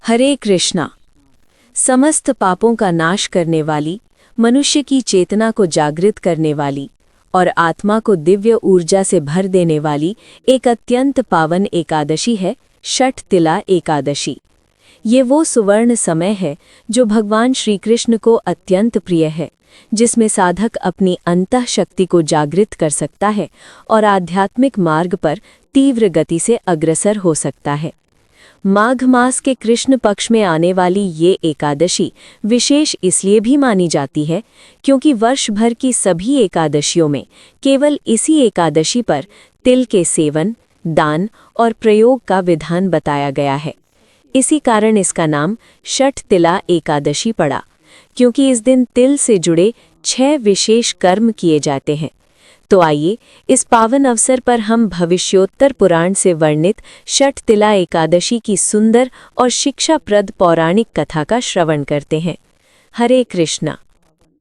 हरे कृष्णा। समस्त पापों का नाश करने वाली, मनुष्य की चेतना को जागृत करने वाली और आत्मा को दिव्य ऊर्जा से भर देने वाली एक अत्यंत पावन एकादशी है षठ तिला एकादशी। ये वो सुवर्ण समय है जो भगवान श्री कृष्ण को अत्यंत प्रिय है, जिसमें साधक अपनी अंतः शक्ति को जागृत कर सकता है और आध्यात्मिक मार्ग पर तीव्र गति से अग्रसर हो सकता है। माघ मास के कृष्ण पक्ष में आने वाली ये एकादशी विशेष इसलिए भी मानी जाती है क्योंकि वर्ष भर की सभी एकादशियों में केवल इसी एकादशी पर तिल के सेवन, दान और प्रयोग का विधान बताया गया है। इसी कारण इसका नाम षठ तिला एकादशी पड़ा, क्योंकि इस दिन तिल से जुड़े 6 विशेष कर्म किए जाते हैं। तो आइए इस पावन अवसर पर हम भविष्योत्तर पुराण से वर्णित षठ तिला एकादशी की सुंदर और शिक्षाप्रद पौराणिक कथा का श्रवण करते हैं। हरे कृष्णा।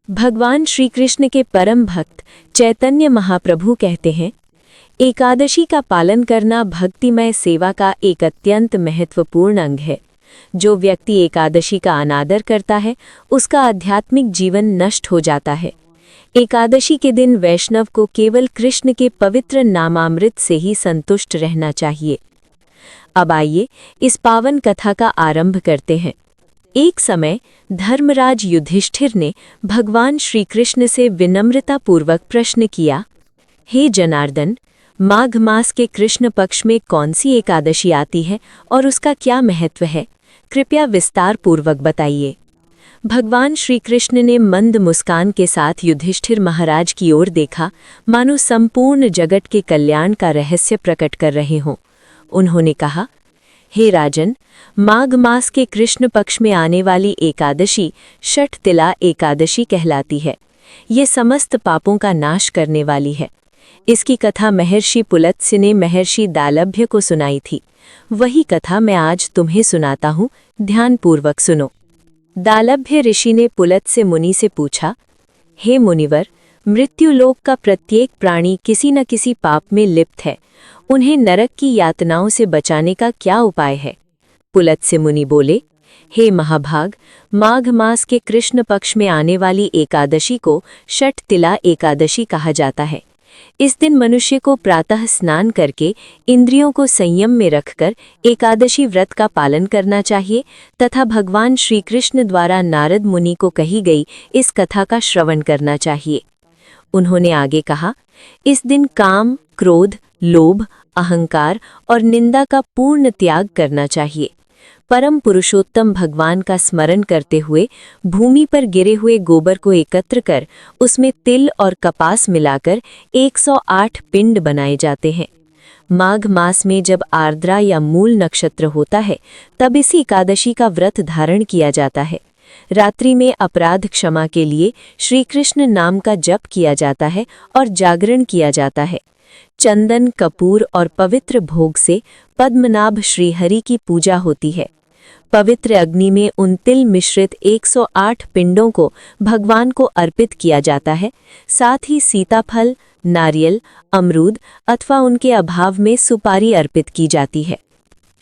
भगवान श्री कृष्ण के परम भक्त चैतन्य महाप्रभु कहते हैं, एकादशी का पालन करना भक्तिमय सेवा का एक अत्यंत महत्वपूर्ण अंग है। जो व्यक्ति एकादशी का अनादर करता है, उसका आध्यात्मिक जीवन नष्ट हो जाता है। एकादशी के दिन वैष्णव को केवल कृष्ण के पवित्र नामामृत से ही संतुष्ट रहना चाहिए। अब आइए इस पावन कथा का आरंभ करते हैं। एक समय धर्मराज युधिष्ठिर ने भगवान श्री कृष्ण से विनम्रतापूर्वक प्रश्न किया, हे जनार्दन, माघ मास के कृष्ण पक्ष में कौन सी एकादशी आती है और उसका क्या महत्व है? कृपया विस्तार पूर्वक बताइए। भगवान श्री कृष्ण ने मंद मुस्कान के साथ युधिष्ठिर महाराज की ओर देखा, मानो संपूर्ण जगत के कल्याण का रहस्य प्रकट कर रहे हों। उन्होंने कहा, हे राजन, माघ मास के कृष्ण पक्ष में आने वाली एकादशी षठ तिला एकादशी कहलाती है। ये समस्त पापों का नाश करने वाली है। इसकी कथा महर्षि पुलत्स्य ने महर्षि दालभ्य को सुनाई थी। वही कथा मैं आज तुम्हें सुनाता हूँ, ध्यानपूर्वक सुनो। दालभ्य ऋषि ने पुलत्स्य मुनि से पूछा, हे मुनिवर, मृत्युलोक का प्रत्येक प्राणी किसी न किसी पाप में लिप्त है। उन्हें नरक की यातनाओं से बचाने का क्या उपाय है? पुलत्स्य मुनि बोले, हे महाभाग, माघ मास के कृष्ण पक्ष में आने वाली एकादशी को षठ तिला एकादशी कहा जाता है। इस दिन मनुष्य को प्रातः स्नान करके इंद्रियों को संयम में रखकर एकादशी व्रत का पालन करना चाहिए तथा भगवान श्री कृष्ण द्वारा नारद मुनि को कही गई इस कथा का श्रवण करना चाहिए। उन्होंने आगे कहा, इस दिन काम, क्रोध, लोभ, अहंकार और निंदा का पूर्ण त्याग करना चाहिए। परम पुरुषोत्तम भगवान का स्मरण करते हुए भूमि पर गिरे हुए गोबर को एकत्र कर उसमें तिल और कपास मिलाकर 108 पिंड बनाए जाते हैं। माघ मास में जब आर्द्रा या मूल नक्षत्र होता है, तब इसी एकादशी का व्रत धारण किया जाता है। रात्रि में अपराध क्षमा के लिए श्री कृष्ण नाम का जप किया जाता है और जागरण किया जाता है। चंदन, कपूर और पवित्र भोग से पद्मनाभ श्रीहरि की पूजा होती है। पवित्र अग्नि में उन तिल मिश्रित 108 पिंडों को भगवान को अर्पित किया जाता है। साथ ही सीताफल, नारियल, अमरूद अथवा उनके अभाव में सुपारी अर्पित की जाती है।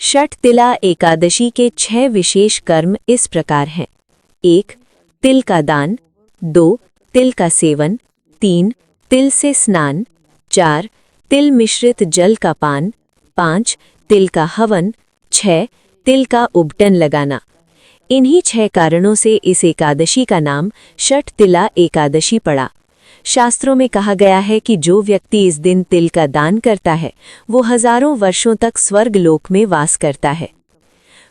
षठ तिला एकादशी के 6 विशेष कर्म इस प्रकार हैं। 1. तिल का दान। 2. तिल का सेवन। 3. तिल से स्नान। 4. तिल मिश्रित जल का पान। 5. तिल का हवन। 6. तिल का उबटन लगाना। इन्हीं 6 कारणों से इस एकादशी का नाम षठ तिला एकादशी पड़ा। शास्त्रों में कहा गया है कि जो व्यक्ति इस दिन तिल का दान करता है, वो हजारों वर्षों तक स्वर्ग लोक में वास करता है।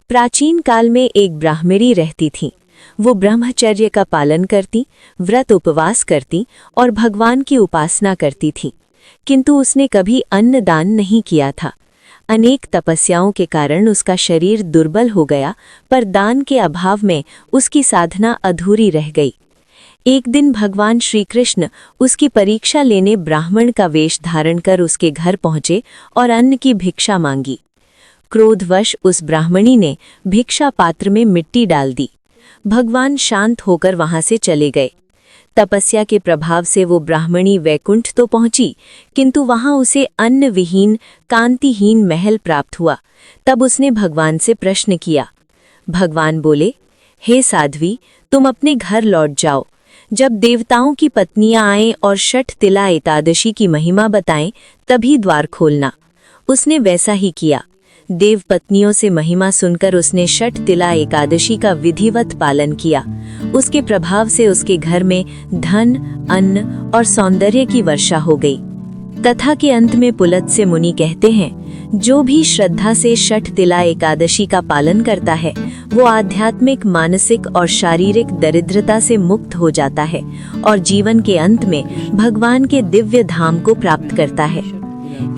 प्राचीन काल में एक ब्राह्मणी रहती थीं। वो ब्रह्मचर्य का पालन करती, व्रत उपवास करती और भगवान की उपासना करती थीं, किंतु उसने कभी अन्न दान नहीं किया था। अनेक तपस्याओं के कारण उसका शरीर दुर्बल हो गया, पर दान के अभाव में उसकी साधना अधूरी रह गई। एक दिन भगवान श्री कृष्ण उसकी परीक्षा लेने ब्राह्मण का वेश धारण कर उसके घर पहुंचे और अन्न की भिक्षा मांगी। क्रोधवश उस ब्राह्मणी ने भिक्षा पात्र में मिट्टी डाल दी। भगवान शांत होकर वहां से चले गए। तपस्या के प्रभाव से वो ब्राह्मणी वैकुंठ तो पहुंची, किंतु वहां उसे अन्न विहीन, कांतिहीन महल प्राप्त हुआ। तब उसने भगवान से प्रश्न किया, भगवान बोले, हे साध्वी, तुम अपने घर लौट जाओ। जब देवताओं की पत्नियां आएं और षठ तिला एकादशी की महिमा बताएं, तभी द्वार खोलना। उसने वैसा ही किया। देव पत्नियों से महिमा सुनकर उसने षठ तिला एकादशी का विधिवत पालन किया। उसके प्रभाव से उसके घर में धन, अन्न और सौंदर्य की वर्षा हो गई। कथा के अंत में पुलत्स्य मुनि कहते हैं, जो भी श्रद्धा से षठ तिला एकादशी का पालन करता है, वो आध्यात्मिक, मानसिक और शारीरिक दरिद्रता से मुक्त हो जाता है और जीवन के अंत में भगवान के दिव्य धाम को प्राप्त करता है।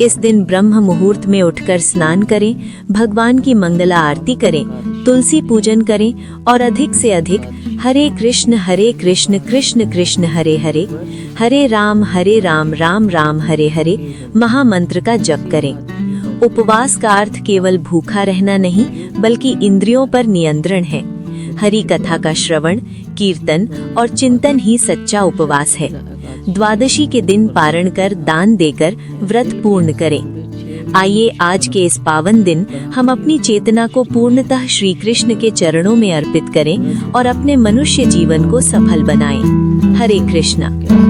इस दिन ब्रह्म मुहूर्त में उठकर स्नान करें, भगवान की मंगला आरती करें, तुलसी पूजन करें और अधिक से अधिक हरे कृष्ण कृष्ण कृष्ण हरे हरे, हरे राम राम राम हरे हरे महामंत्र का जप करें। उपवास का अर्थ केवल भूखा रहना नहीं, बल्कि इंद्रियों पर नियंत्रण है। हरि कथा का श्रवण, कीर्तन और चिंतन ही सच्चा उपवास है। द्वादशी के दिन पारण कर, दान देकर व्रत पूर्ण करें। आइए आज के इस पावन दिन हम अपनी चेतना को पूर्णतः श्री कृष्ण के चरणों में अर्पित करें और अपने मनुष्य जीवन को सफल बनाएं। हरे कृष्णा।